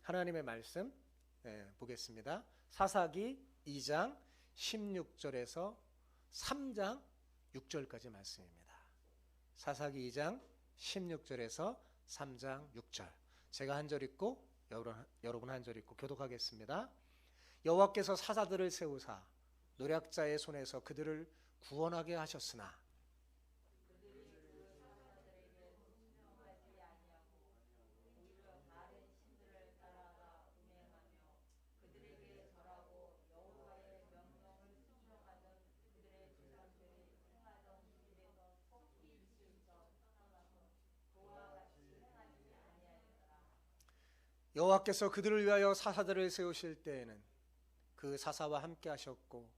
하나님의 말씀 보겠습니다. 사사기 2장 16절에서 3장 6절까지 말씀입니다. 사사기 2장 16절에서 3장 6절. 제가 한 절 읽고 여러분 한 절 읽고 교독하겠습니다. 여호와께서 사사들을 세우사 노략자의 손에서 그들을 구원하게 하셨으나 여호와께서 그들을 위하여 사사들을 세우실 때에는 그 사사와 함께 하셨고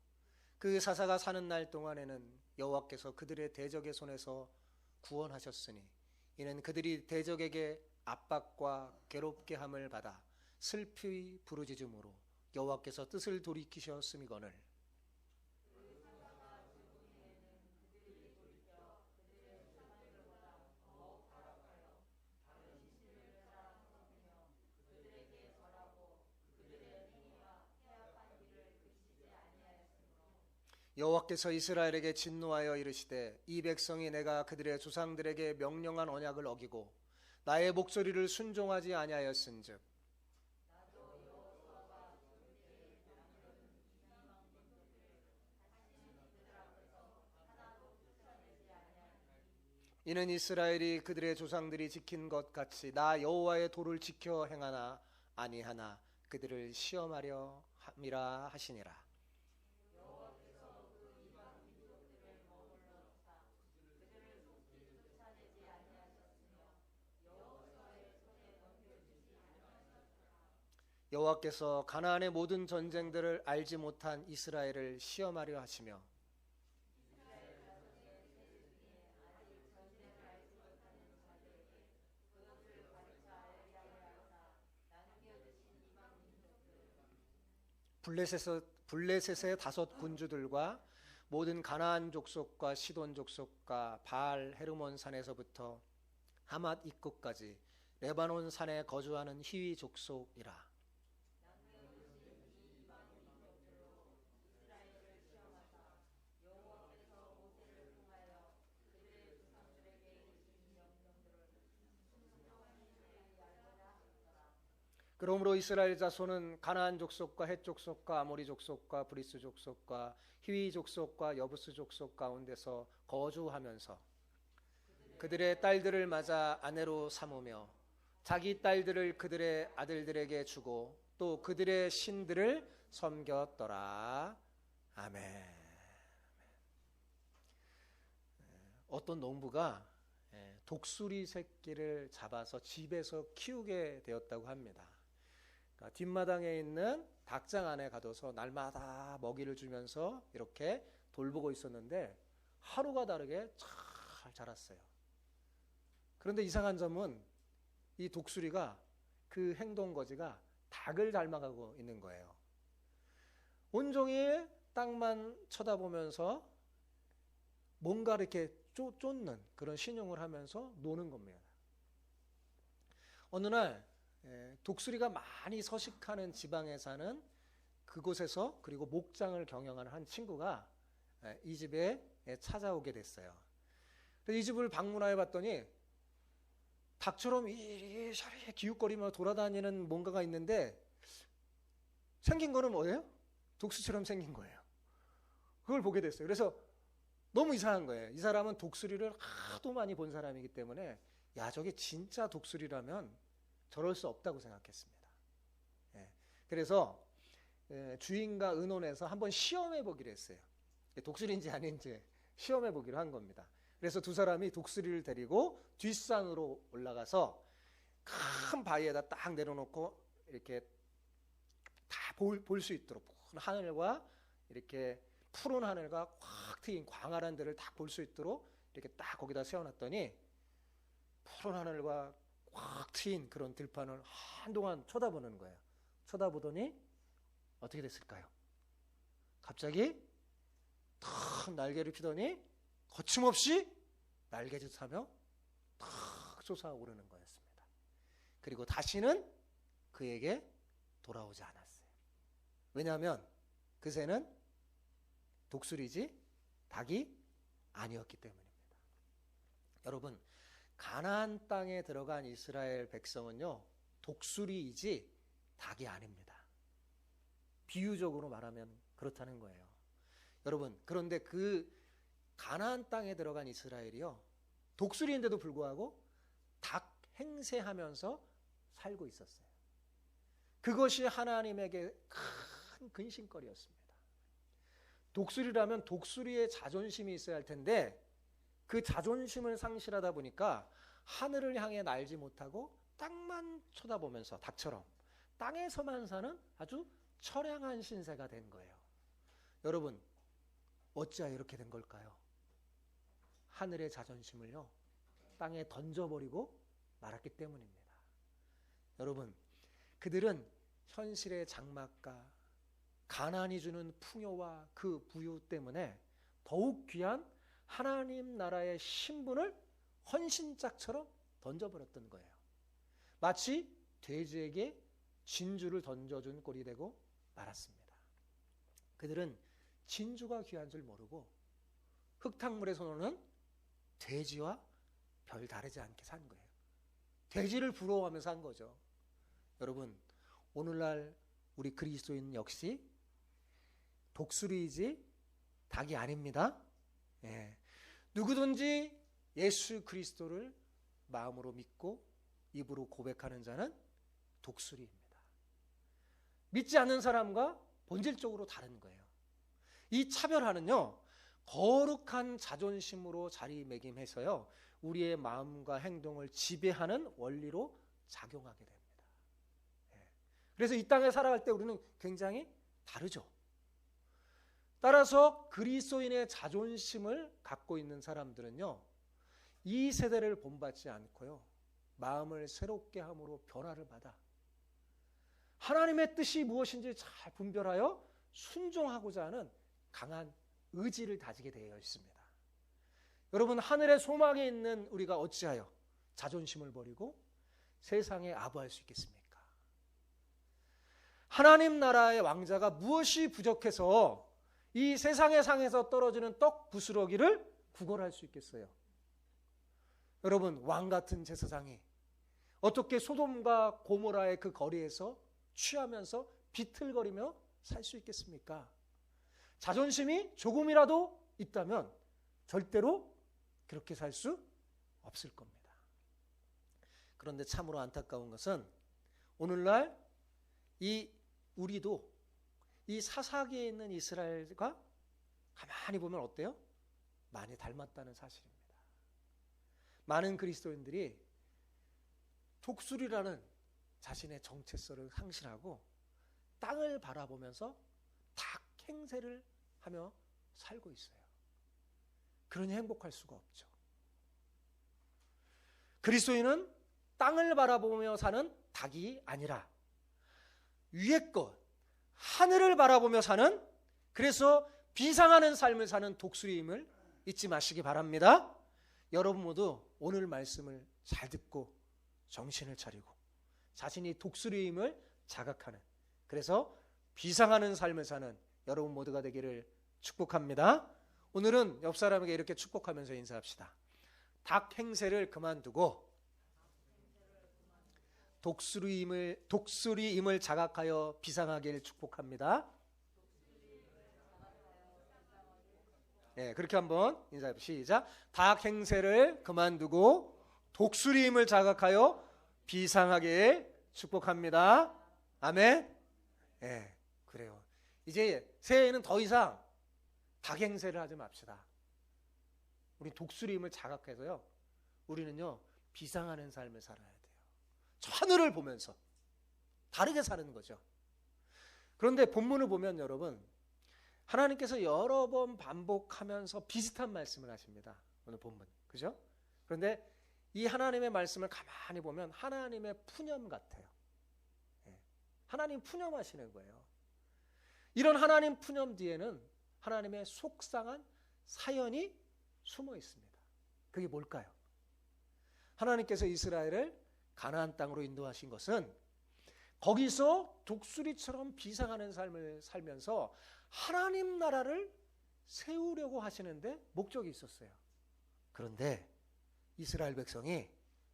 그 사사가 사는 날 동안에는 여호와께서 그들의 대적의 손에서 구원하셨으니 이는 그들이 대적에게 압박과 괴롭게 함을 받아 슬피 부르짖음으로 여호와께서 뜻을 돌이키셨음이거늘 여호와께서 이스라엘에게 진노하여 이르시되 이 백성이 내가 그들의 조상들에게 명령한 언약을 어기고 나의 목소리를 순종하지 아니하였은즉 이는 이스라엘이 그들의 조상들이 지킨 것 같이 나 여호와의 도를 지켜 행하나 아니하나 그들을 시험하려 함이라 하시니라. 여호와께서 가나안의 모든 전쟁들을 알지 못한 이스라엘을 시험하려 하시며 블레셋의 5 군주들과 모든 가나안 족속과 시돈 족속과 바알 헤르몬 산에서부터 하맛 입구까지 레바논 산에 거주하는 히위 족속이라. 그러므로 이스라엘 자손은 가나안 족속과 헷 족속과 아모리 족속과 브리스 족속과 히위 족속과 여부스 족속 가운데서 거주하면서 그들의 딸들을 맞아 아내로 삼으며 자기 딸들을 그들의 아들들에게 주고 또 그들의 신들을 섬겼더라. 아멘. 어떤 농부가 독수리 새끼를 잡아서 집에서 키우게 되었다고 합니다. 뒷마당에 있는 닭장 안에 가둬서 날마다 먹이를 주면서 이렇게 돌보고 있었는데 하루가 다르게 잘 자랐어요. 그런데 이상한 점은 이 독수리가 그 행동거지가 닭을 닮아가고 있는 거예요. 온종일 땅만 쳐다보면서 뭔가 이렇게 쫓는 그런 신용을 하면서 노는 겁니다. 어느 날 독수리가 많이 서식하는 지방에 사는 그곳에서 그리고 목장을 경영하는 한 친구가 이 집에 찾아오게 됐어요. 이 집을 방문해 봤더니 닭처럼 이리저리 기웃거리며 돌아다니는 뭔가가 있는데 생긴 거는 뭐예요? 독수리처럼 생긴 거예요. 그걸 보게 됐어요. 그래서 너무 이상한 거예요. 이 사람은 독수리를 하도 많이 본 사람이기 때문에 야, 저게 진짜 독수리라면 저럴 수 없다고 생각했습니다. 그래서 주인과 의논해서 한번 시험해 보기로 했어요. 독수리인지 아닌지 시험해 보기로 한 겁니다. 그래서 두 사람이 독수리를 데리고 뒷산으로 올라가서 큰 바위에다 딱 내려놓고 이렇게 다 볼 수 있도록 하늘과 이렇게 푸른 하늘과 확 트인 광활한 데를 딱 볼 수 있도록 이렇게 딱 거기다 세워놨더니 푸른 하늘과 확 트인 그런 들판을 한동안 쳐다보는 거예요. 쳐다보더니 어떻게 됐을까요? 갑자기 탁 날개를 피더니 거침없이 날개짓하며 탁 솟아오르는 거였습니다. 그리고 다시는 그에게 돌아오지 않았어요. 왜냐하면 그 새는 독수리지 닭이 아니었기 때문입니다. 여러분, 가나안 땅에 들어간 이스라엘 백성은요, 독수리이지 닭이 아닙니다. 비유적으로 말하면 그렇다는 거예요. 여러분, 그런데 그 가나안 땅에 들어간 이스라엘이요, 독수리인데도 불구하고 닭 행세하면서 살고 있었어요. 그것이 하나님에게 큰 근심거리였습니다. 독수리라면 독수리의 자존심이 있어야 할 텐데 그 자존심을 상실하다 보니까 하늘을 향해 날지 못하고 땅만 쳐다보면서 닭처럼 땅에서만 사는 아주 처량한 신세가 된 거예요. 여러분, 어찌하여 이렇게 된 걸까요? 하늘의 자존심을요, 땅에 던져버리고 말았기 때문입니다. 여러분, 그들은 현실의 장막과 가난이 주는 풍요와 그 부유 때문에 더욱 귀한 하나님 나라의 신분을 헌신짝처럼 던져버렸던 거예요. 마치 돼지에게 진주를 던져준 꼴이 되고 말았습니다. 그들은 진주가 귀한 줄 모르고 흙탕물에서 노는 돼지와 별 다르지 않게 산 거예요. 돼지를 부러워하면서 산 거죠. 여러분, 오늘날 우리 그리스도인 역시 독수리이지 닭이 아닙니다. 예. 누구든지 예수 그리스도를 마음으로 믿고 입으로 고백하는 자는 독수리입니다. 믿지 않는 사람과 본질적으로 다른 거예요. 이 차별화는요, 거룩한 자존심으로 자리매김해서요, 우리의 마음과 행동을 지배하는 원리로 작용하게 됩니다. 그래서 이 땅에 살아갈 때 우리는 굉장히 다르죠. 따라서 그리스도인의 자존심을 갖고 있는 사람들은요, 이 세대를 본받지 않고요, 마음을 새롭게 함으로 변화를 받아 하나님의 뜻이 무엇인지 잘 분별하여 순종하고자 하는 강한 의지를 다지게 되어 있습니다. 여러분, 하늘의 소망에 있는 우리가 어찌하여 자존심을 버리고 세상에 아부할 수 있겠습니까? 하나님 나라의 왕자가 무엇이 부족해서 이 세상의 상에서 떨어지는 떡 부스러기를 구걸할 수 있겠어요? 여러분, 왕 같은 제사장이 어떻게 소돔과 고모라의 그 거리에서 취하면서 비틀거리며 살 수 있겠습니까? 자존심이 조금이라도 있다면 절대로 그렇게 살 수 없을 겁니다. 그런데 참으로 안타까운 것은 오늘날 우리도 이 사사기에 있는 이스라엘과 가만히 보면 어때요? 많이 닮았다는 사실입니다. 많은 그리스도인들이 독수리라는 자신의 정체성을 상실하고 땅을 바라보면서 닭 행세를 하며 살고 있어요. 그러니 행복할 수가 없죠. 그리스도인은 땅을 바라보며 사는 닭이 아니라 위의 것, 하늘을 바라보며 사는, 그래서 비상하는 삶을 사는 독수리임을 잊지 마시기 바랍니다. 여러분 모두 오늘 말씀을 잘 듣고 정신을 차리고 자신이 독수리임을 자각하는, 그래서 비상하는 삶을 사는 여러분 모두가 되기를 축복합니다. 오늘은 옆 사람에게 이렇게 축복하면서 인사합시다. 닭 행세를 그만두고 독수리임을 자각하여 비상하길 축복합니다. 네, 그렇게 한번 인사해봅시다. 시작. 닭 행세를 그만두고 독수리임을 자각하여 비상하길 축복합니다. 아멘. 네, 그래요. 이제 새해에는 더 이상 닭 행세를 하지 맙시다. 우리 독수리임을 자각해서요, 우리는요 비상하는 삶을 살아야 돼요. 저 하늘을 보면서 다르게 사는 거죠. 그런데 본문을 보면 여러분, 하나님께서 여러 번 반복하면서 비슷한 말씀을 하십니다. 오늘 본문, 그죠? 그런데 이 하나님의 말씀을 가만히 보면 하나님의 푸념 같아요. 하나님 푸념하시는 거예요. 이런 하나님 푸념 뒤에는 하나님의 속상한 사연이 숨어 있습니다. 그게 뭘까요? 하나님께서 이스라엘을 가나안 땅으로 인도하신 것은 거기서 독수리처럼 비상하는 삶을 살면서 하나님 나라를 세우려고 하시는데 목적이 있었어요. 그런데 이스라엘 백성이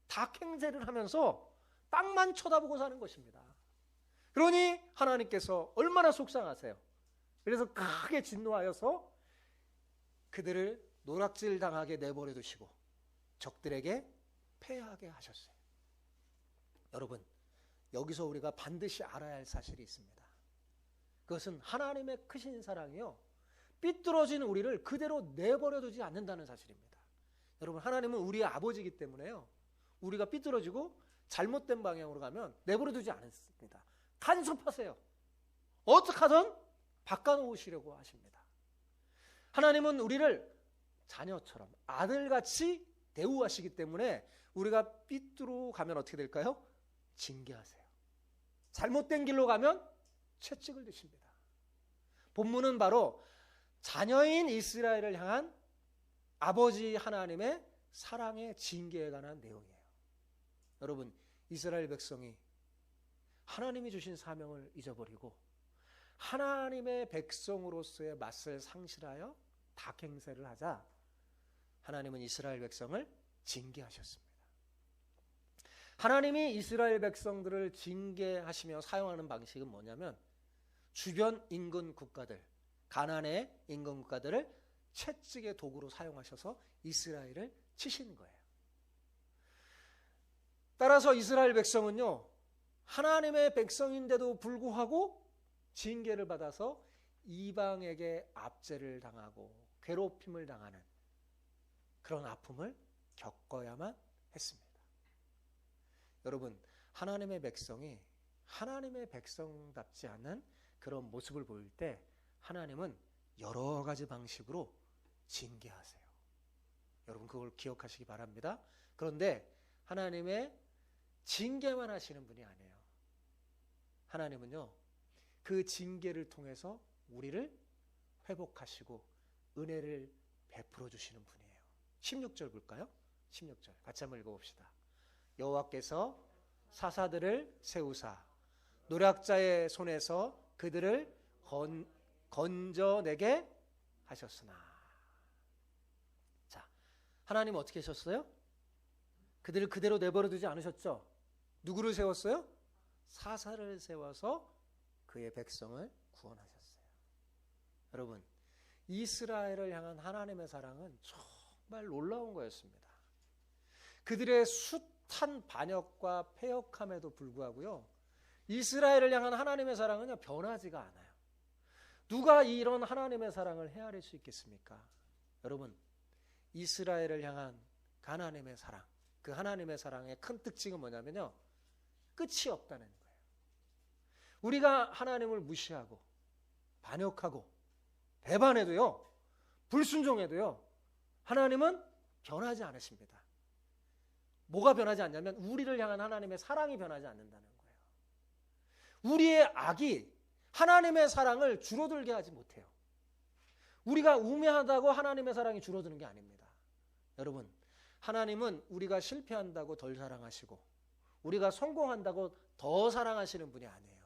닭행세를 하면서 땅만 쳐다보고 사는 것입니다. 그러니 하나님께서 얼마나 속상하세요. 그래서 크게 진노하여서 그들을 노략질 당하게 내버려 두시고 적들에게 패하게 하셨어요. 여러분, 여기서 우리가 반드시 알아야 할 사실이 있습니다. 그것은 하나님의 크신 사랑이요, 삐뚤어진 우리를 그대로 내버려 두지 않는다는 사실입니다. 여러분, 하나님은 우리의 아버지이기 때문에요, 우리가 삐뚤어지고 잘못된 방향으로 가면 내버려 두지 않습니다. 간섭하세요. 어떻게 하든 바꿔놓으시려고 하십니다. 하나님은 우리를 자녀처럼 아들같이 대우하시기 때문에 우리가 삐뚤어 가면 어떻게 될까요? 징계하세요. 잘못된 길로 가면 채찍을 드십니다. 본문은 바로 자녀인 이스라엘을 향한 아버지 하나님의 사랑의 징계에 관한 내용이에요. 여러분, 이스라엘 백성이 하나님이 주신 사명을 잊어버리고 하나님의 백성으로서의 맛을 상실하여 닭행세를 하자 하나님은 이스라엘 백성을 징계하셨습니다. 하나님이 이스라엘 백성들을 징계하시며 사용하는 방식은 뭐냐면 주변 인근 국가들, 가나안의 인근 국가들을 채찍의 도구로 사용하셔서 이스라엘을 치신 거예요. 따라서 이스라엘 백성은요, 하나님의 백성인데도 불구하고 징계를 받아서 이방에게 압제를 당하고 괴롭힘을 당하는 그런 아픔을 겪어야만 했습니다. 여러분, 하나님의 백성이 하나님의 백성답지 않은 그런 모습을 보일 때 하나님은 여러 가지 방식으로 징계하세요. 여러분, 그걸 기억하시기 바랍니다. 그런데 하나님의 징계만 하시는 분이 아니에요. 하나님은요, 그 징계를 통해서 우리를 회복하시고 은혜를 베풀어 주시는 분이에요. 16절 볼까요? 16절 같이 한번 읽어봅시다. 여호와께서 사사들을 세우사 노략자의 손에서 그들을 건져내게 하셨으나. 자, 하나님 어떻게 하셨어요? 그들을 그대로 내버려 두지 않으셨죠? 누구를 세웠어요? 사사를 세워서 그의 백성을 구원하셨어요. 여러분, 이스라엘을 향한 하나님의 사랑은 정말 놀라운 거였습니다. 그들의 숱한 반역과 패역함에도 불구하고요, 이스라엘을 향한 하나님의 사랑은 변하지가 않아요. 누가 이런 하나님의 사랑을 헤아릴 수 있겠습니까? 여러분, 이스라엘을 향한 하나님의 사랑, 그 하나님의 사랑의 큰 특징은 뭐냐면요, 끝이 없다는 거예요. 우리가 하나님을 무시하고 반역하고 배반해도요, 불순종해도요, 하나님은 변하지 않으십니다. 뭐가 변하지 않냐면 우리를 향한 하나님의 사랑이 변하지 않는다는 거예요. 우리의 악이 하나님의 사랑을 줄어들게 하지 못해요. 우리가 우매하다고 하나님의 사랑이 줄어드는 게 아닙니다. 여러분, 하나님은 우리가 실패한다고 덜 사랑하시고 우리가 성공한다고 더 사랑하시는 분이 아니에요.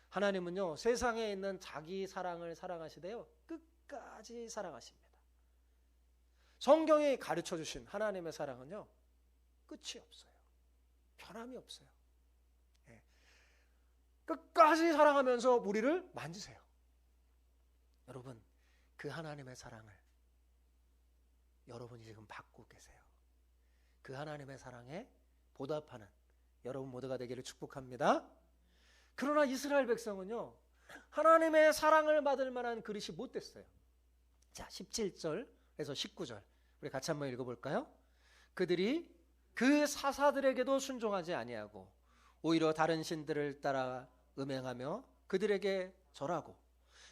하나님은요, 세상에 있는 자기 사랑을 사랑하시되요 끝까지 사랑하십니다. 성경이 가르쳐 주신 하나님의 사랑은요, 끝이 없어요. 변함이 없어요. 예. 끝까지 사랑하면서 우리를 만지세요. 여러분, 그 하나님의 사랑을 여러분이 지금 받고 계세요. 그 하나님의 사랑에 보답하는 여러분 모두가 되기를 축복합니다. 그러나 이스라엘 백성은요, 하나님의 사랑을 받을 만한 그릇이 못 됐어요. 자, 17절에서 19절 우리 같이 한번 읽어볼까요? 그들이 그 사사들에게도 순종하지 아니하고 오히려 다른 신들을 따라 음행하며 그들에게 절하고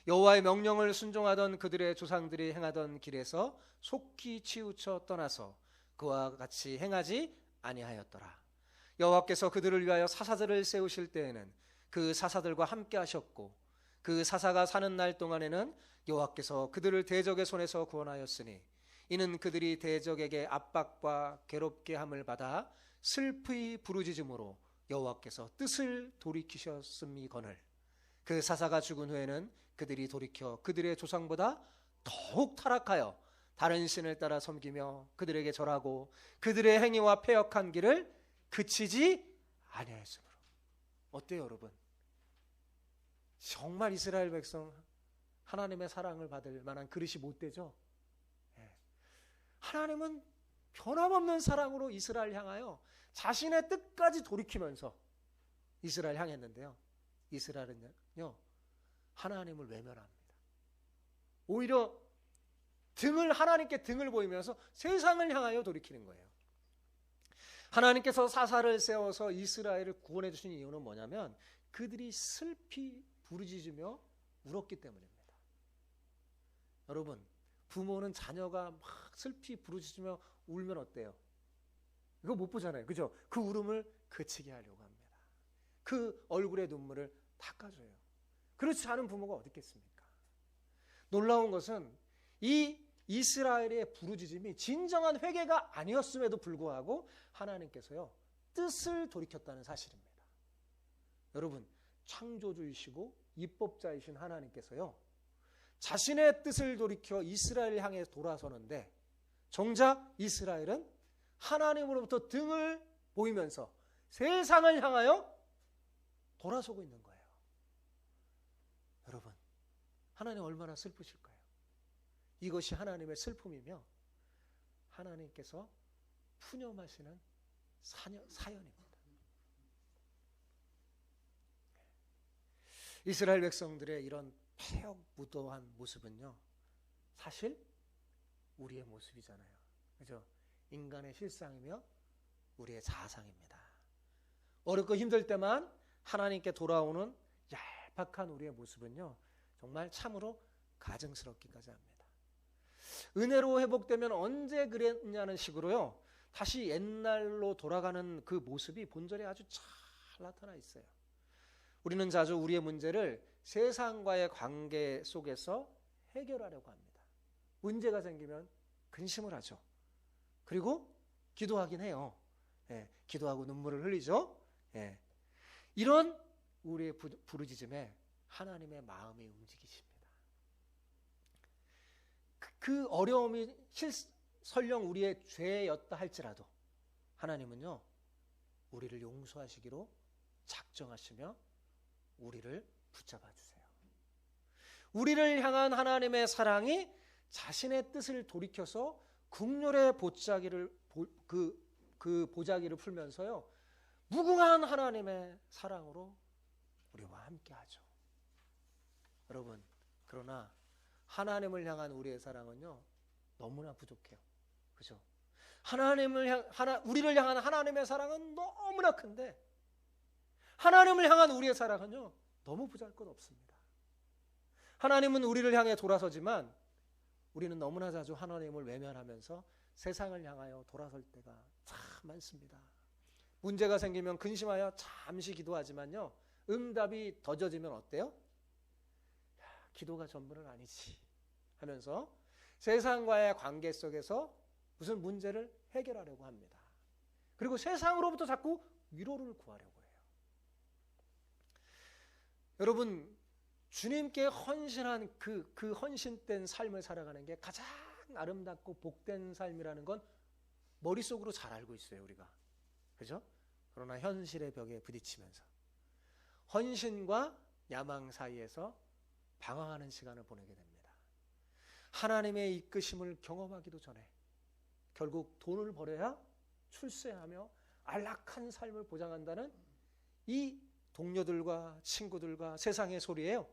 여호와의 명령을 순종하던 그들의 조상들이 행하던 길에서 속히 치우쳐 떠나서 그와 같이 행하지 아니하였더라. 여호와께서 그들을 위하여 사사들을 세우실 때에는 그 사사들과 함께 하셨고 그 사사가 사는 날 동안에는 여호와께서 그들을 대적의 손에서 구원하였으니 이는 그들이 대적에게 압박과 괴롭게 함을 받아 슬프이 부르짖음으로 여호와께서 뜻을 돌이키셨음이거늘 그 사사가 죽은 후에는 그들이 돌이켜 그들의 조상보다 더욱 타락하여 다른 신을 따라 섬기며 그들에게 절하고 그들의 행위와 패역한 길을 그치지 아니하였으므로. 어때요 여러분? 정말 이스라엘 백성 하나님의 사랑을 받을 만한 그릇이 못 되죠? 하나님은 변함없는 사랑으로 이스라엘 향하여 자신의 뜻까지 돌이키면서 이스라엘 향했는데요, 이스라엘은요 하나님을 외면합니다. 오히려 하나님께 등을 보이면서 세상을 향하여 돌이키는 거예요. 하나님께서 사사를 세워서 이스라엘을 구원해 주신 이유는 뭐냐면 그들이 슬피 부르짖으며 울었기 때문입니다. 여러분, 부모는 자녀가 막 슬피 부르짖으며 울면 어때요? 이거 못 보잖아요, 그죠? 그 울음을 그치게 하려고 합니다. 그 얼굴의 눈물을 닦아줘요. 그렇지 않은 부모가 어디 있겠습니까? 놀라운 것은 이 이스라엘의 부르짖음이 진정한 회개가 아니었음에도 불구하고 하나님께서요 뜻을 돌이켰다는 사실입니다. 여러분, 창조주이시고 입법자이신 하나님께서요 자신의 뜻을 돌이켜 이스라엘을 향해 돌아서는데 정작 이스라엘은 하나님으로부터 등을 보이면서 세상을 향하여 돌아서고 있는 거예요. 여러분, 하나님 얼마나 슬프실까요? 이것이 하나님의 슬픔이며 하나님께서 푸념하시는 사연입니다. 이스라엘 백성들의 이런 패역무도한 모습은요 사실 우리의 모습이잖아요, 그죠? 인간의 실상이며 우리의 자상입니다. 어렵고 힘들 때만 하나님께 돌아오는 얄팍한 우리의 모습은요 정말 참으로 가증스럽기까지 합니다. 은혜로 회복되면 언제 그랬냐는 식으로요 다시 옛날로 돌아가는 그 모습이 본절에 아주 잘 나타나 있어요. 우리는 자주 우리의 문제를 세상과의 관계 속에서 해결하려고 합니다. 문제가 생기면 근심을 하죠. 그리고 기도하긴 해요. 기도하고 눈물을 흘리죠. 이런 우리의 부르짖음에 하나님의 마음이 움직이십니다. 그 어려움이 설령 우리의 죄였다 할지라도 하나님은요 우리를 용서하시기로 작정하시며 우리를 붙잡아 주세요. 우리를 향한 하나님의 사랑이 자신의 뜻을 돌이켜서 국률의 보자기를 풀면서요 무궁한 하나님의 사랑으로 우리와 함께하죠. 여러분, 그러나 하나님을 향한 우리의 사랑은요 너무나 부족해요, 그죠? 우리를 향한 하나님의 사랑은 너무나 큰데 하나님을 향한 우리의 사랑은요 너무 보잘것없습니다. 하나님은 우리를 향해 돌아서지만 우리는 너무나 자주 하나님을 외면하면서 세상을 향하여 돌아설 때가 참 많습니다. 문제가 생기면 근심하여 잠시 기도하지만요 응답이 더뎌지면 어때요? 기도가 전부는 아니지 하면서 세상과의 관계 속에서 무슨 문제를 해결하려고 합니다. 그리고 세상으로부터 자꾸 위로를 구하려고 해요. 여러분, 주님께 헌신한 그 헌신된 삶을 살아가는 게 가장 아름답고 복된 삶이라는 건 머릿속으로 잘 알고 있어요, 우리가. 그죠? 그러나 현실의 벽에 부딪히면서 헌신과 야망 사이에서 방황하는 시간을 보내게 됩니다. 하나님의 이끄심을 경험하기도 전에 결국 돈을 벌여야 출세하며 안락한 삶을 보장한다는 이 동료들과 친구들과 세상의 소리에요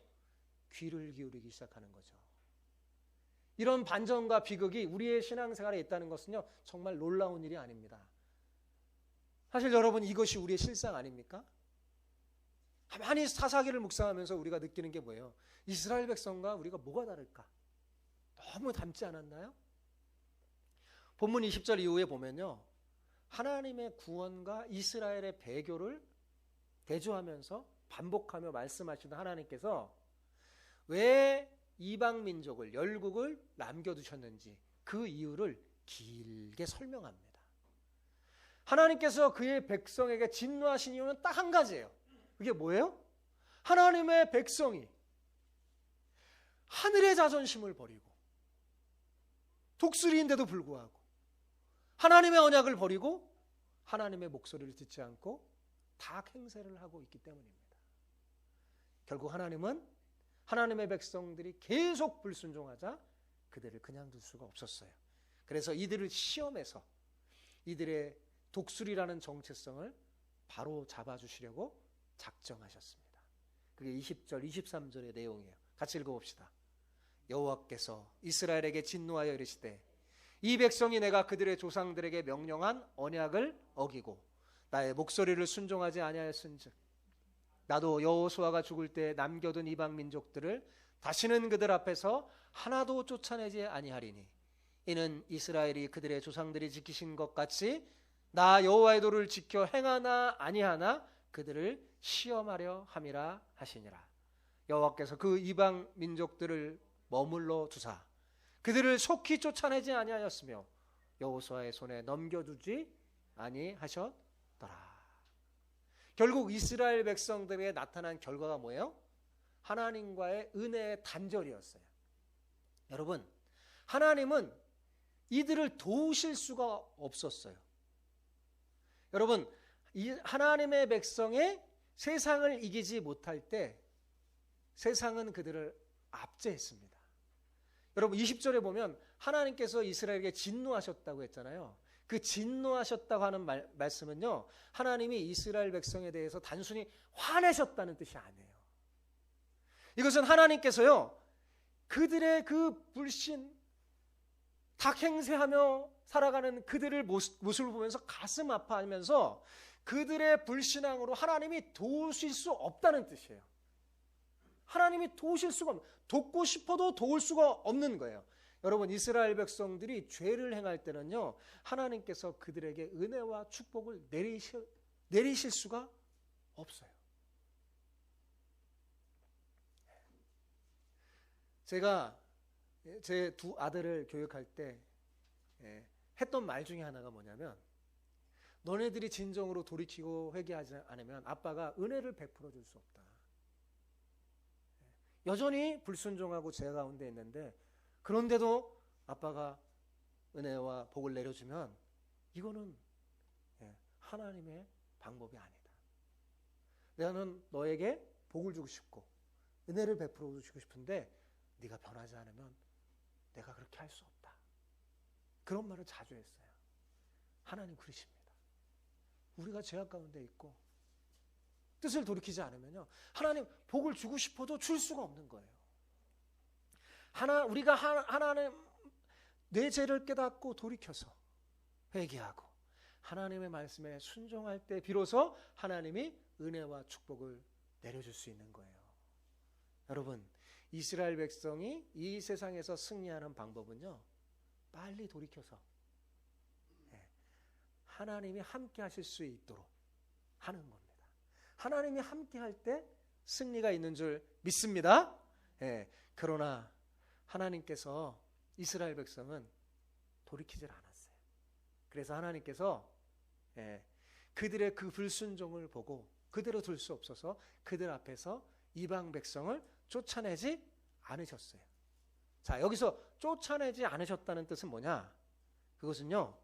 귀를 기울이기 시작하는 거죠. 이런 반전과 비극이 우리의 신앙생활에 있다는 것은요 정말 놀라운 일이 아닙니다. 사실 여러분, 이것이 우리의 실상 아닙니까? 가만히 사사기를 묵상하면서 우리가 느끼는 게 뭐예요? 이스라엘 백성과 우리가 뭐가 다를까? 너무 닮지 않았나요? 본문 20절 이후에 보면요 하나님의 구원과 이스라엘의 배교를 대조하면서 반복하며 말씀하시는 하나님께서 왜 이방 민족을, 열국을 남겨두셨는지 그 이유를 길게 설명합니다. 하나님께서 그의 백성에게 진노하신 이유는 딱 한 가지예요. 그게 뭐예요? 하나님의 백성이 하늘의 자존심을 버리고 독수리인데도 불구하고 하나님의 언약을 버리고 하나님의 목소리를 듣지 않고 닭 행세를 하고 있기 때문입니다. 결국 하나님은 하나님의 백성들이 계속 불순종하자 그들을 그냥 둘 수가 없었어요. 그래서 이들을 시험해서 이들의 독수리라는 정체성을 바로 잡아주시려고 작정하셨습니다. 그게 20절, 23절의 내용이에요. 같이 읽어봅시다. 여호와께서 이스라엘에게 진노하여 이르시되 이 백성이 내가 그들의 조상들에게 명령한 언약을 어기고 나의 목소리를 순종하지 아니하였은즉 나도 여호수아가 죽을 때 남겨둔 이방 민족들을 다시는 그들 앞에서 하나도 쫓아내지 아니하리니 이는 이스라엘이 그들의 조상들이 지키신 것 같이 나 여호와의 도를 지켜 행하나 아니하나 그들을 시험하려 함이라 하시니라. 여호와께서 그 이방 민족들을 머물러 두사 그들을 속히 쫓아내지 아니하였으며 여호수아의 손에 넘겨두지 아니하셨더라. 결국 이스라엘 백성들에게 나타난 결과가 뭐예요? 하나님과의 은혜의 단절이었어요. 여러분, 하나님은 이들을 도우실 수가 없었어요. 여러분, 이 하나님의 백성의 세상을 이기지 못할 때 세상은 그들을 압제했습니다. 여러분 20절에 보면 하나님께서 이스라엘에게 진노하셨다고 했잖아요. 그 진노하셨다고 하는 말씀은요, 하나님이 이스라엘 백성에 대해서 단순히 화내셨다는 뜻이 아니에요. 이것은 하나님께서요, 그들의 그 불신, 닭행세하며 살아가는 그들을 모습을 보면서 가슴 아파하면서 그들의 불신앙으로 하나님이 도우실 수 없다는 뜻이에요. 하나님이 도우실 수가 없는, 돕고 싶어도 도울 수가 없는 거예요. 여러분, 이스라엘 백성들이 죄를 행할 때는요, 하나님께서 그들에게 은혜와 축복을 내리실 수가 없어요. 제가 제 두 아들을 교육할 때 했던 말 중에 하나가 뭐냐면, 너네들이 진정으로 돌이키고 회개하지 않으면 아빠가 은혜를 베풀어 줄 수 없다. 여전히 불순종하고 죄 가운데 있는데 그런데도 아빠가 은혜와 복을 내려주면 이거는 하나님의 방법이 아니다. 나는 너에게 복을 주고 싶고 은혜를 베풀어 주고 싶은데 네가 변하지 않으면 내가 그렇게 할 수 없다. 그런 말을 자주 했어요. 하나님 그러십니다. 우리가 죄악 가운데 있고 뜻을 돌이키지 않으면요, 하나님 복을 주고 싶어도 줄 수가 없는 거예요. 우리가 하나님 내 죄를 깨닫고 돌이켜서 회개하고 하나님의 말씀에 순종할 때 비로소 하나님이 은혜와 축복을 내려줄 수 있는 거예요. 여러분, 이스라엘 백성이 이 세상에서 승리하는 방법은요, 빨리 돌이켜서 하나님이 함께 하실 수 있도록 하는 겁니다. 하나님이 함께 할 때 승리가 있는 줄 믿습니다. 그러나 하나님께서 이스라엘 백성은 돌이키질 않았어요. 그래서 하나님께서 그들의 그 불순종을 보고 그대로 둘 수 없어서 그들 앞에서 이방 백성을 쫓아내지 않으셨어요. 자, 여기서 쫓아내지 않으셨다는 뜻은 뭐냐? 그것은요,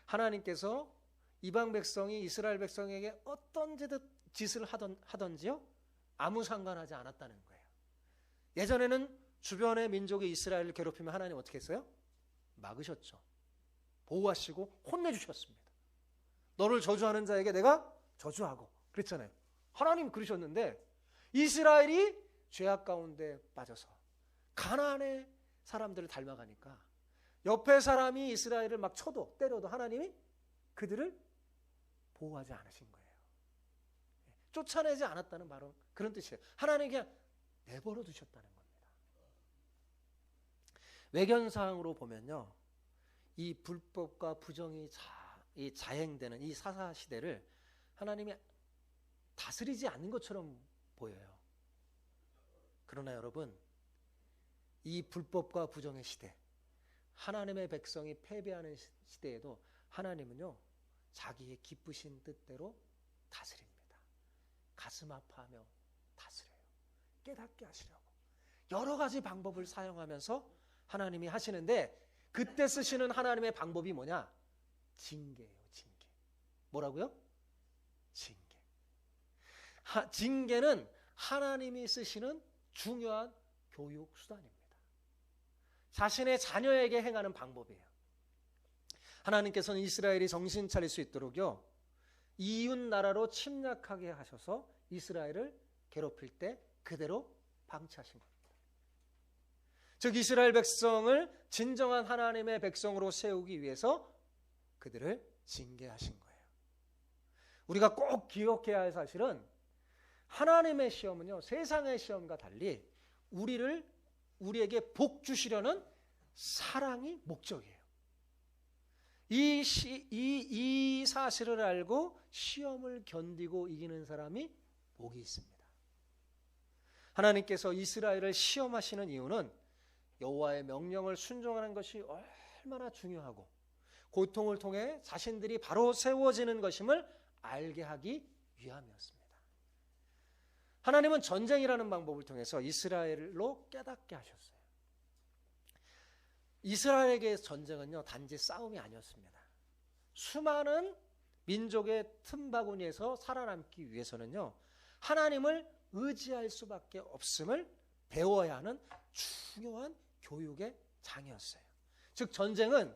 하나님께서 이방 백성이 이스라엘 백성에게 어떤 짓을 하던지요, 아무 상관하지 않았다는 거예요. 예전에는 주변의 민족이 이스라엘을 괴롭히면 하나님 어떻게 했어요? 막으셨죠. 보호하시고 혼내주셨습니다. 너를 저주하는 자에게 내가 저주하고 그랬잖아요. 하나님 그러셨는데 이스라엘이 죄악 가운데 빠져서 가나안의 사람들을 닮아가니까 옆에 사람이 이스라엘을 막 쳐도 때려도 하나님이 그들을 보호하지 않으신 거예요. 쫓아내지 않았다는 말은 그런 뜻이에요. 하나님이 그냥 내버려 두셨다는 겁니다. 외견상으로 보면요, 이 불법과 부정이 자행되는 이 사사시대를 하나님이 다스리지 않는 것처럼 보여요. 그러나 여러분, 이 불법과 부정의 시대, 하나님의 백성이 패배하는 시대에도 하나님은요, 자기의 기쁘신 뜻대로 다스립니다. 가슴 아파하며 다스려요. 깨닫게 하시려고 여러 가지 방법을 사용하면서 하나님이 하시는데, 그때 쓰시는 하나님의 방법이 뭐냐? 징계예요. 징계. 뭐라고요? 징계. 징계는 하나님이 쓰시는 중요한 교육 수단입니다. 자신의 자녀에게 행하는 방법이에요. 하나님께서는 이스라엘이 정신 차릴 수 있도록요, 이웃 나라로 침략하게 하셔서 이스라엘을 괴롭힐 때 그대로 방치하신 겁니다. 즉 이스라엘 백성을 진정한 하나님의 백성으로 세우기 위해서 그들을 징계하신 거예요. 우리가 꼭 기억해야 할 사실은, 하나님의 시험은요, 세상의 시험과 달리 우리에게 복 주시려는 사랑이 목적이에요. 이 사실을 알고 시험을 견디고 이기는 사람이 복이 있습니다. 하나님께서 이스라엘을 시험하시는 이유는 여호와의 명령을 순종하는 것이 얼마나 중요하고 고통을 통해 자신들이 바로 세워지는 것임을 알게 하기 위함이었습니다. 하나님은 전쟁이라는 방법을 통해서 이스라엘로 깨닫게 하셨어요. 이스라엘에게 전쟁은요, 단지 싸움이 아니었습니다. 수많은 민족의 틈바구니에서 살아남기 위해서는요, 하나님을 의지할 수밖에 없음을 배워야 하는 중요한 교육의 장이었어요. 즉 전쟁은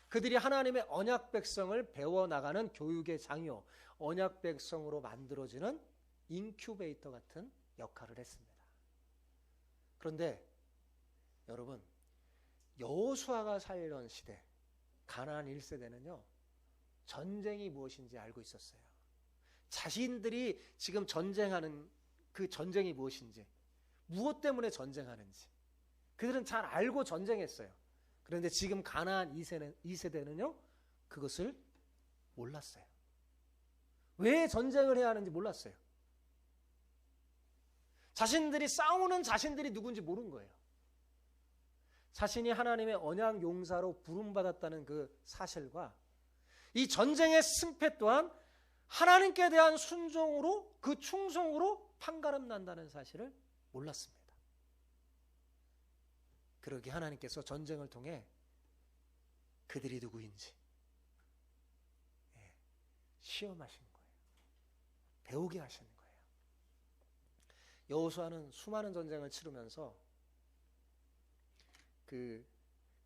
그들이 하나님의 언약 백성을 배워나가는 교육의 장이요, 언약 백성으로 만들어지는 인큐베이터 같은 역할을 했습니다. 그런데 여러분, 여호수아가 살던 시대 가나안 1세대는요 전쟁이 무엇인지 알고 있었어요. 자신들이 지금 전쟁하는 그 전쟁이 무엇인지, 무엇 때문에 전쟁하는지 그들은 잘 알고 전쟁했어요. 그런데 지금 가나안 2세대는요 그것을 몰랐어요. 왜 전쟁을 해야 하는지 몰랐어요. 자신들이 싸우는 자신들이 누군지 모른 거예요. 자신이 하나님의 언약 용사로 부름받았다는 그 사실과 이 전쟁의 승패 또한 하나님께 대한 순종으로, 그 충성으로 판가름 난다는 사실을 몰랐습니다. 그러기에 하나님께서 전쟁을 통해 그들이 누구인지 시험하신 거예요. 배우게 하시는 거예요. 여호수아는 수많은 전쟁을 치르면서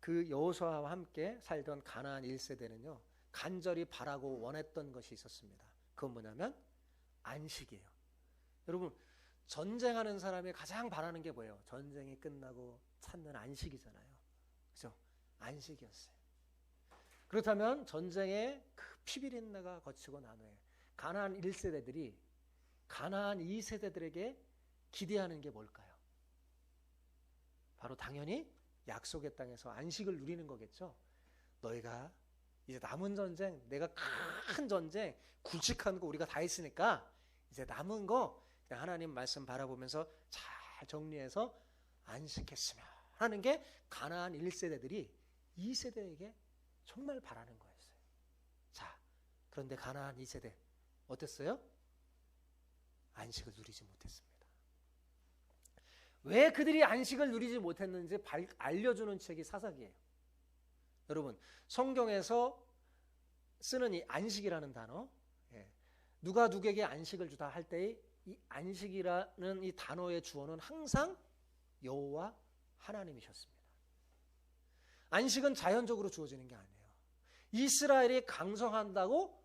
그 여호수아와 함께 살던 가나안 1세대는요 간절히 바라고 원했던 것이 있었습니다. 그건 뭐냐면 안식이에요. 여러분, 전쟁하는 사람이 가장 바라는 게 뭐예요? 전쟁이 끝나고 찾는 안식이잖아요. 그죠? 안식이었어요. 그렇다면 전쟁의 그 피비린내가 거치고 난 후에 가나안 1세대들이 가나안 2세대들에게 기대하는 게 뭘까요? 바로 당연히 약속의 땅에서 안식을 누리는 거겠죠. 너희가 이제 남은 전쟁, 내가 큰 전쟁, 굵직한 거 우리가 다 했으니까 이제 남은 거 그냥 하나님 말씀 바라보면서 잘 정리해서 안식했으면 하는 게 가나안 1세대들이 2세대에게 정말 바라는 거였어요. 자, 그런데 가나안 2세대 어땠어요? 안식을 누리지 못했습니다. 왜 그들이 안식을 누리지 못했는지 알려주는 책이 사사기예요. 여러분, 성경에서 쓰는 이 안식이라는 단어, 누가 누구에게 안식을 주다 할 때의 이 안식이라는 이 단어의 주어는 항상 여호와 하나님이셨습니다. 안식은 자연적으로 주어지는 게 아니에요. 이스라엘이 강성한다고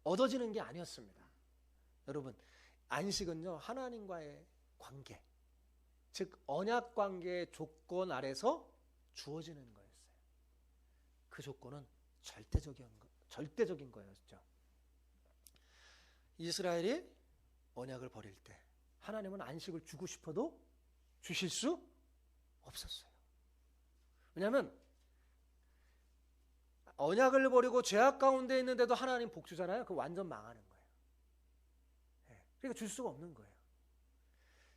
얻어지는 게 아니었습니다. 여러분, 안식은요 하나님과의 관계, 즉 언약 관계의 조건 아래서 주어지는 거였어요. 그 조건은 절대적인 거였죠. 이스라엘이 언약을 버릴 때 하나님은 안식을 주고 싶어도 주실 수 없었어요. 왜냐하면 언약을 버리고 죄악 가운데 있는데도 하나님 복 주잖아요. 그거 완전 망하는 거예요. 그러니까 줄 수가 없는 거예요.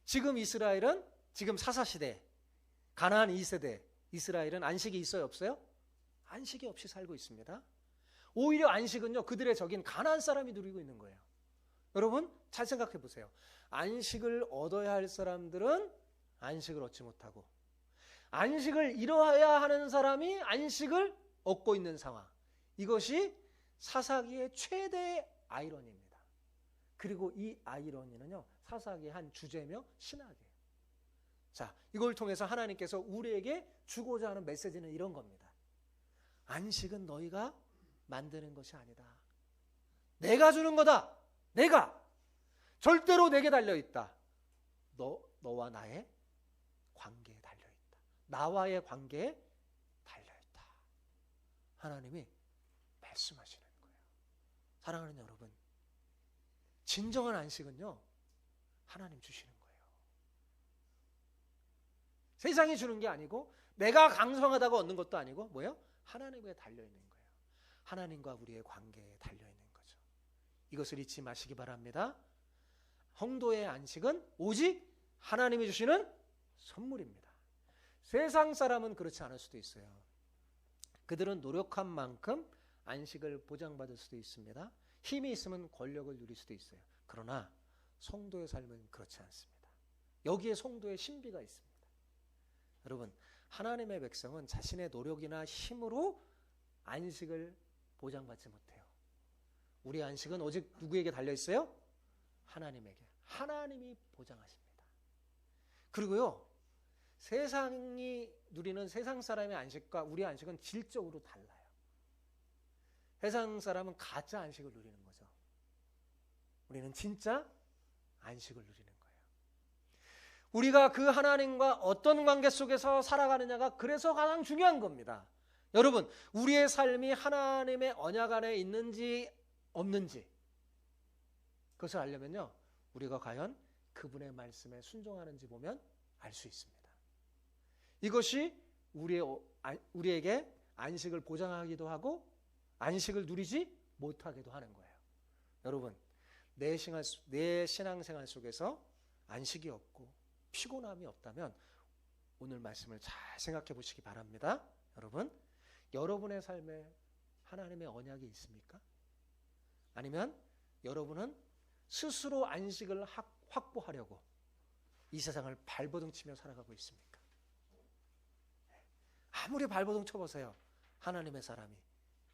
지금 이스라엘은 지금 사사시대 가나안 2세대 이스라엘은 안식이 있어요, 없어요? 안식이 없이 살고 있습니다. 오히려 안식은요, 그들의 적인 가나안 사람이 누리고 있는 거예요. 여러분 잘 생각해 보세요. 안식을 얻어야 할 사람들은 안식을 얻지 못하고, 안식을 잃어야 하는 사람이 안식을 얻고 있는 상황. 이것이 사사기의 최대의 아이러니입니다. 그리고 이 아이러니는요, 사사기의 한 주제며 신학이에요. 자, 이걸 통해서 하나님께서 우리에게 주고자 하는 메시지는 이런 겁니다. 안식은 너희가 만드는 것이 아니다. 내가 주는 거다. 내가 절대로 내게 달려있다. 너와 나의 관계에 달려있다. 나와의 관계에 달려있다. 하나님이 말씀하시는 거예요. 사랑하는 여러분, 진정한 안식은요, 하나님 주시는 거예요. 세상이 주는 게 아니고, 내가 강성하다고 얻는 것도 아니고, 뭐예요? 하나님에 달려있는 거예요. 하나님과 우리의 관계에 달려있는 거죠. 이것을 잊지 마시기 바랍니다. 성도의 안식은 오직 하나님이 주시는 선물입니다. 세상 사람은 그렇지 않을 수도 있어요. 그들은 노력한 만큼 안식을 보장받을 수도 있습니다. 힘이 있으면 권력을 누릴 수도 있어요. 그러나 성도의 삶은 그렇지 않습니다. 여기에 성도의 신비가 있습니다. 여러분, 하나님의 백성은 자신의 노력이나 힘으로 안식을 보장받지 못해요. 우리의 안식은 오직 누구에게 달려있어요? 하나님에게. 하나님이 보장하십니다. 그리고요, 세상이 누리는 세상 사람의 안식과 우리의 안식은 질적으로 달라요. 세상 사람은 가짜 안식을 누리는 거죠. 우리는 진짜 안식을 누리는 거예요. 우리가 그 하나님과 어떤 관계 속에서 살아가느냐가 그래서 가장 중요한 겁니다. 여러분, 우리의 삶이 하나님의 언약 안에 있는지 없는지 그것을 알려면요, 우리가 과연 그분의 말씀에 순종하는지 보면 알 수 있습니다. 이것이 우리에게 안식을 보장하기도 하고 안식을 누리지 못하기도 하는 거예요. 여러분, 내 신앙생활 속에서 안식이 없고 피곤함이 없다면 오늘 말씀을 잘 생각해 보시기 바랍니다. 여러분의 삶에 하나님의 언약이 있습니까? 아니면 여러분은 스스로 안식을 확보하려고 이 세상을 발버둥 치며 살아가고 있습니까? 아무리 발버둥 쳐보세요. 하나님의 사람이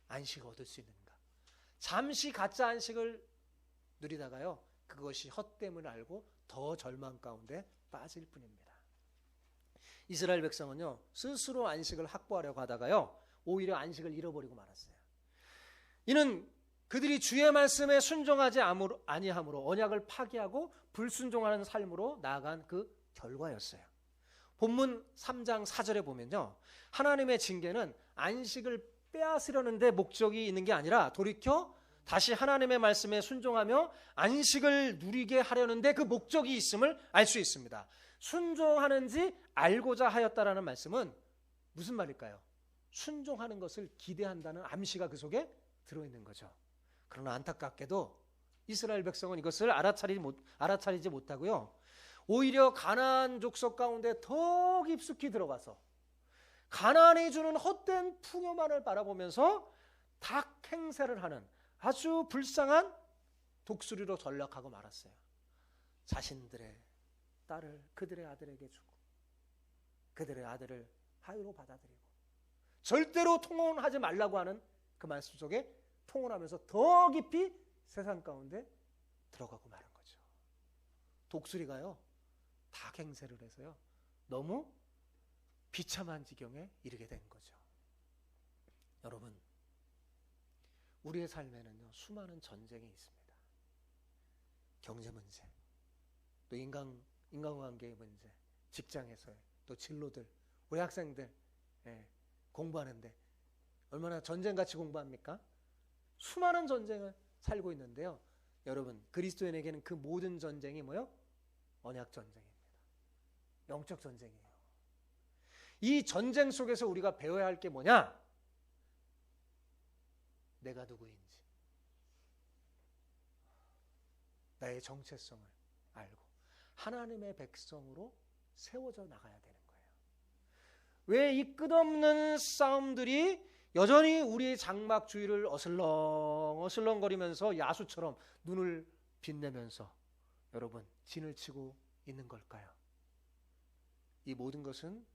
안식을 얻을 수 있는가? 잠시 가짜 안식을 누리다가요, 그것이 헛됨을 알고 더 절망 가운데 빠질 뿐입니다. 이스라엘 백성은요, 스스로 안식을 확보하려고 하다가요, 오히려 안식을 잃어버리고 말았어요. 이는 그들이 주의 말씀에 순종하지 아니함으로 언약을 파기하고 불순종하는 삶으로 나아간 그 결과였어요. 본문 3장 4절에 보면요, 하나님의 징계는 안식을 빼앗으려는 데 목적이 있는 게 아니라 돌이켜 다시 하나님의 말씀에 순종하며 안식을 누리게 하려는 데 그 목적이 있음을 알 수 있습니다. 순종하는지 알고자 하였다라는 말씀은 무슨 말일까요? 순종하는 것을 기대한다는 암시가 그 속에 들어있는 거죠. 그러나 안타깝게도 이스라엘 백성은 이것을 알아차리지 못하고요, 오히려 가나안 족속 가운데 더 깊숙이 들어가서 가나안이 주는 헛된 풍요만을 바라보면서 닭 행세를 하는 아주 불쌍한 독수리로 전락하고 말았어요. 자신들의 딸을 그들의 아들에게 주고 그들의 아들을 하유로 받아들이고 절대로 통혼하지 말라고 하는 그 말씀 속에 통혼하면서 더 깊이 세상 가운데 들어가고 마는 거죠. 독수리가요, 닭 행세를 해서요, 너무 비참한 지경에 이르게 된 거죠. 여러분, 우리의 삶에는요, 수많은 전쟁이 있습니다. 경제 문제, 또 인간관계의 문제, 직장에서의 또 진로들, 우리 학생들 공부하는데 얼마나 전쟁같이 공부합니까? 수많은 전쟁을 살고 있는데요, 여러분, 그리스도인에게는 그 모든 전쟁이 뭐예요? 언약 전쟁입니다. 영적 전쟁이에요. 이 전쟁 속에서 우리가 배워야 할 게 뭐냐? 내가 누구인지, 나의 정체성을 알고 하나님의 백성으로 세워져 나가야 되는 거예요. 왜 이 끝없는 싸움들이 여전히 우리의 장막 주위를 어슬렁어슬렁거리면서 야수처럼 눈을 빛내면서 여러분 진을 치고 있는 걸까요? 이 모든 것은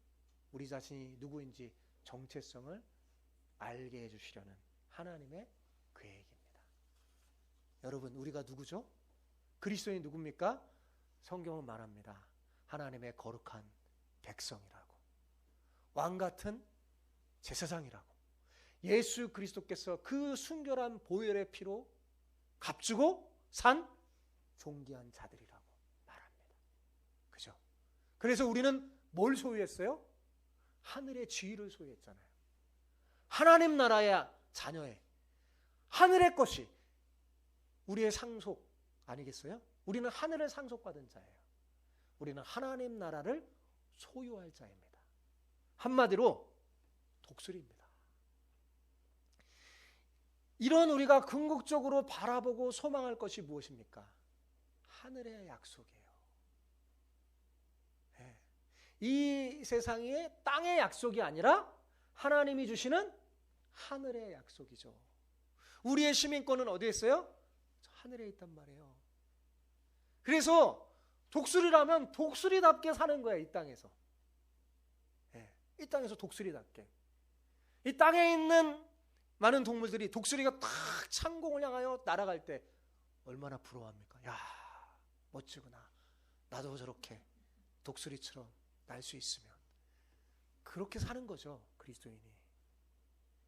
우리 자신이 누구인지 정체성을 알게 해주시려는 하나님의 계획입니다. 여러분, 우리가 누구죠? 그리스도인이 누굽니까? 성경은 말합니다. 하나님의 거룩한 백성이라고, 왕같은 제사장이라고, 예수 그리스도께서 그 순결한 보혈의 피로 값주고 산 존귀한 자들이라고 말합니다. 그죠? 그래서 우리는 뭘 소유했어요? 하늘의 지위를 소유했잖아요. 하나님 나라의 자녀의 하늘의 것이 우리의 상속 아니겠어요? 우리는 하늘을 상속받은 자예요. 우리는 하나님 나라를 소유할 자입니다. 한마디로 독수리입니다. 이런 우리가 궁극적으로 바라보고 소망할 것이 무엇입니까? 하늘의 약속이에요. 네. 이 세상의 땅의 약속이 아니라 하나님이 주시는 하늘의 약속이죠. 우리의 시민권은 어디에 있어요? 하늘에 있단 말이에요. 그래서 독수리라면 독수리답게 사는 거예요. 이 땅에서. 네. 이 땅에서 독수리답게. 이 땅에 있는 많은 동물들이 독수리가 탁 창공을 향하여 날아갈 때 얼마나 부러워합니까? 야, 멋지구나. 나도 저렇게 독수리처럼 날 수 있으면. 그렇게 사는 거죠, 그리스도인이.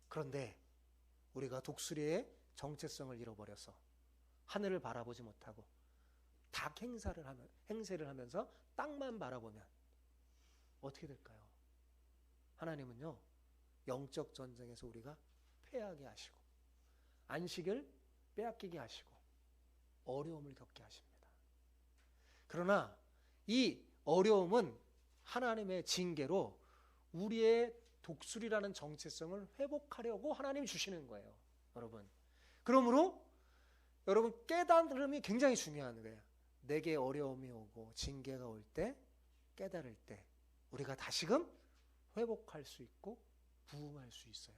그런데 우리가 독수리의 정체성을 잃어버려서 하늘을 바라보지 못하고 닭 행세를 하면서 땅만 바라보면 어떻게 될까요? 하나님은요, 영적 전쟁에서 우리가 패하게 하시고 안식을 빼앗기게 하시고 어려움을 겪게 하십니다. 그러나 이 어려움은 하나님의 징계로 우리의 독수리라는 정체성을 회복하려고 하나님이 주시는 거예요. 여러분, 그러므로 여러분 깨달음이 굉장히 중요한 거예요. 내게 어려움이 오고 징계가 올 때 깨달을 때 우리가 다시금 회복할 수 있고 부흥할 수 있어요.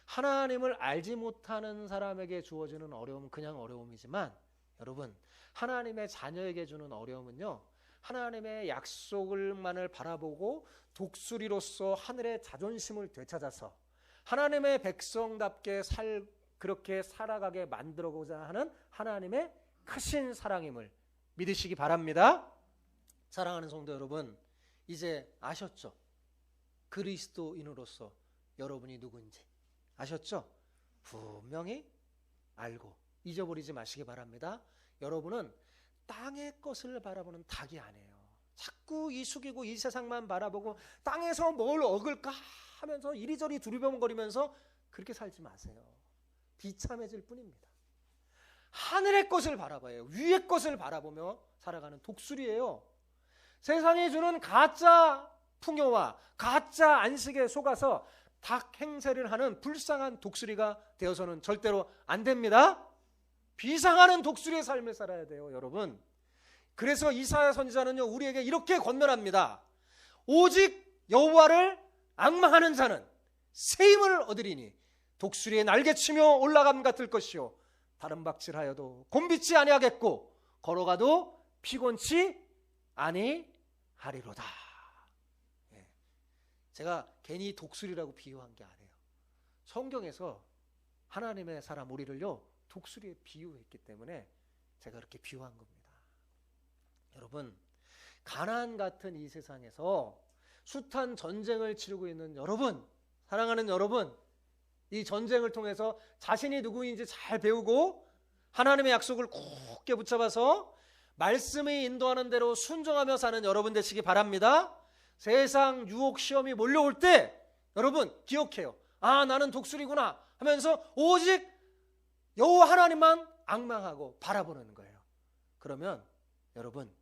하나님을 알지 못하는 사람에게 주어지는 어려움은 그냥 어려움이지만 여러분, 하나님의 자녀에게 주는 어려움은요, 하나님의 약속을만을 바라보고 독수리로서 하늘의 자존심을 되찾아서 하나님의 백성답게 그렇게 살아가게 만들어고자 하는 하나님의 크신 사랑임을 믿으시기 바랍니다. 사랑하는 성도 여러분, 이제 아셨죠? 그리스도인으로서 여러분이 누군지 아셨죠? 분명히 알고 잊어버리지 마시기 바랍니다. 여러분은 땅의 것을 바라보는 닭이 아니에요. 자꾸 이 숙이고 이 세상만 바라보고 땅에서 뭘 얻을까 하면서 이리저리 두리번거리면서 그렇게 살지 마세요. 비참해질 뿐입니다. 하늘의 것을 바라봐요. 위의 것을 바라보며 살아가는 독수리예요. 세상이 주는 가짜 풍요와 가짜 안식에 속아서 닭 행세를 하는 불쌍한 독수리가 되어서는 절대로 안 됩니다. 비상하는 독수리의 삶을 살아야 돼요, 여러분. 그래서 이사야 선지자는요, 우리에게 이렇게 권면합니다. 오직 여호와를 앙망하는 자는 새 힘을 얻으리니 독수리의 날개치며 올라감 같을 것이요 다른 박질하여도 곤비치 아니하겠고 걸어가도 피곤치 아니하리로다. 제가 괜히 독수리라고 비유한 게 아니에요. 성경에서 하나님의 사람 우리를요, 독수리에 비유했기 때문에 제가 그렇게 비유한 겁니다. 여러분, 가나안 같은 이 세상에서 숱한 전쟁을 치르고 있는 여러분, 사랑하는 여러분, 이 전쟁을 통해서 자신이 누구인지 잘 배우고 하나님의 약속을 굳게 붙잡아서 말씀이 인도하는 대로 순종하며 사는 여러분 되시기 바랍니다. 세상 유혹 시험이 몰려올 때 여러분 기억해요. 아, 나는 독수리구나 하면서 오직 여호와 하나님만 앙망하고 바라보는 거예요. 그러면 여러분,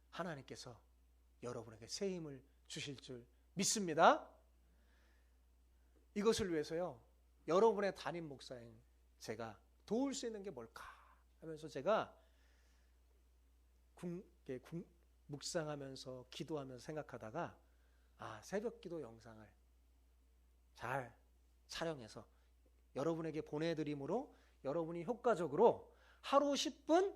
하나님께서 여러분에게 새 힘을 주실 줄 믿습니다. 이것을 위해서요, 여러분의 담임 목사인 제가 도울 수 있는 게 뭘까 하면서 제가 묵상하면서 기도하면서 생각하다가 새벽 기도 영상을 잘 촬영해서 여러분에게 보내드림으로 여러분이 효과적으로 하루 10분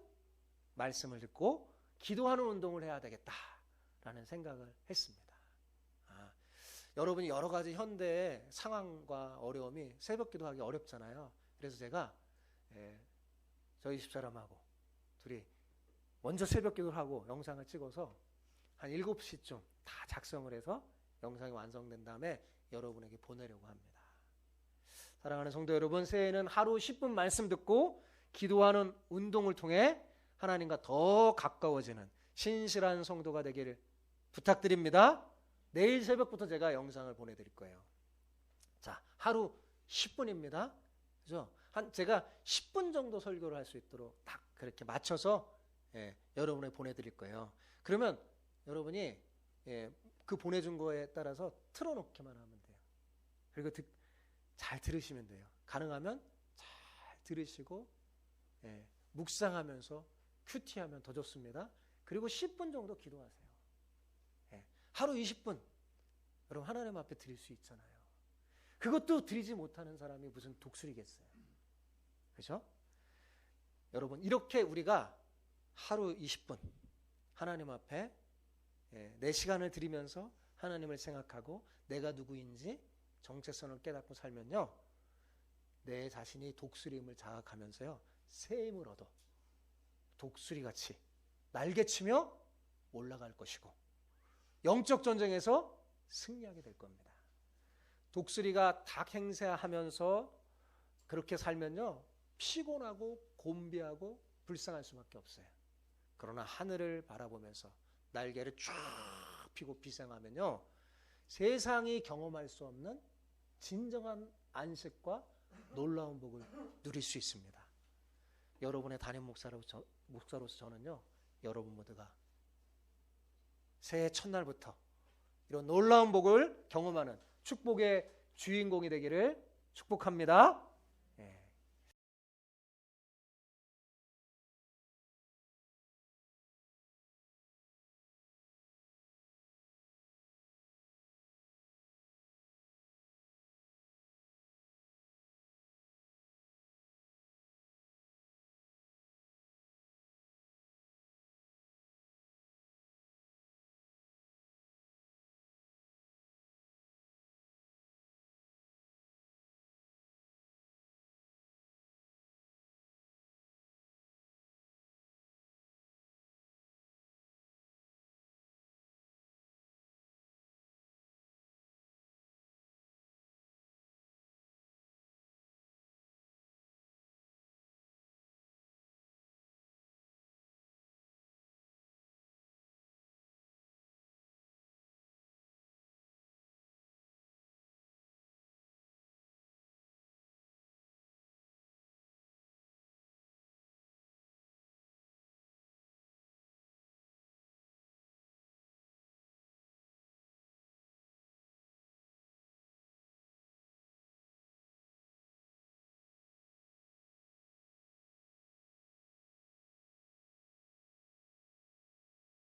말씀을 듣고 기도하는 운동을 해야 되겠다라는 생각을 했습니다. 여러분이 여러 가지 현대의 상황과 어려움이 새벽 기도하기 어렵잖아요. 그래서 제가 저희 집사람하고 둘이 먼저 새벽 기도를 하고 영상을 찍어서 한 7시쯤 다 작성을 해서 영상이 완성된 다음에 여러분에게 보내려고 합니다. 사랑하는 성도 여러분, 새해에는 하루 10분 말씀 듣고 기도하는 운동을 통해 하나님과 더 가까워지는 신실한 성도가 되기를 부탁드립니다. 내일 새벽부터 제가 영상을 보내드릴 거예요. 자, 하루 10분입니다. 그죠? 제가 10분 정도 설교를 할 수 있도록 딱 그렇게 맞춰서 여러분에게 보내드릴 거예요. 그러면 여러분이 그 보내준 거에 따라서 틀어놓기만 하면 돼요. 그리고 잘 들으시면 돼요. 가능하면 잘 들으시고 묵상하면서 큐티하면 더 좋습니다. 그리고 10분 정도 기도하세요. 하루 20분 여러분 하나님 앞에 드릴 수 있잖아요. 그것도 드리지 못하는 사람이 무슨 독수리겠어요. 그렇죠? 여러분 이렇게 우리가 하루 20분 하나님 앞에 내 시간을 드리면서 하나님을 생각하고 내가 누구인지 정체성을 깨닫고 살면요, 내 자신이 독수리임을 자각하면서요 새 힘을 얻어 독수리같이 날개치며 올라갈 것이고 영적 전쟁에서 승리하게 될 겁니다. 독수리가 닭 행세하면서 그렇게 살면요 피곤하고 곤비하고 불쌍할 수밖에 없어요. 그러나 하늘을 바라보면서 날개를 쫙 펴고 비상하면요 세상이 경험할 수 없는 진정한 안식과 놀라운 복을 누릴 수 있습니다. 여러분의 담임 목사로서 저는요 여러분 모두가 새해 첫날부터 이런 놀라운 복을 경험하는 축복의 주인공이 되기를 축복합니다.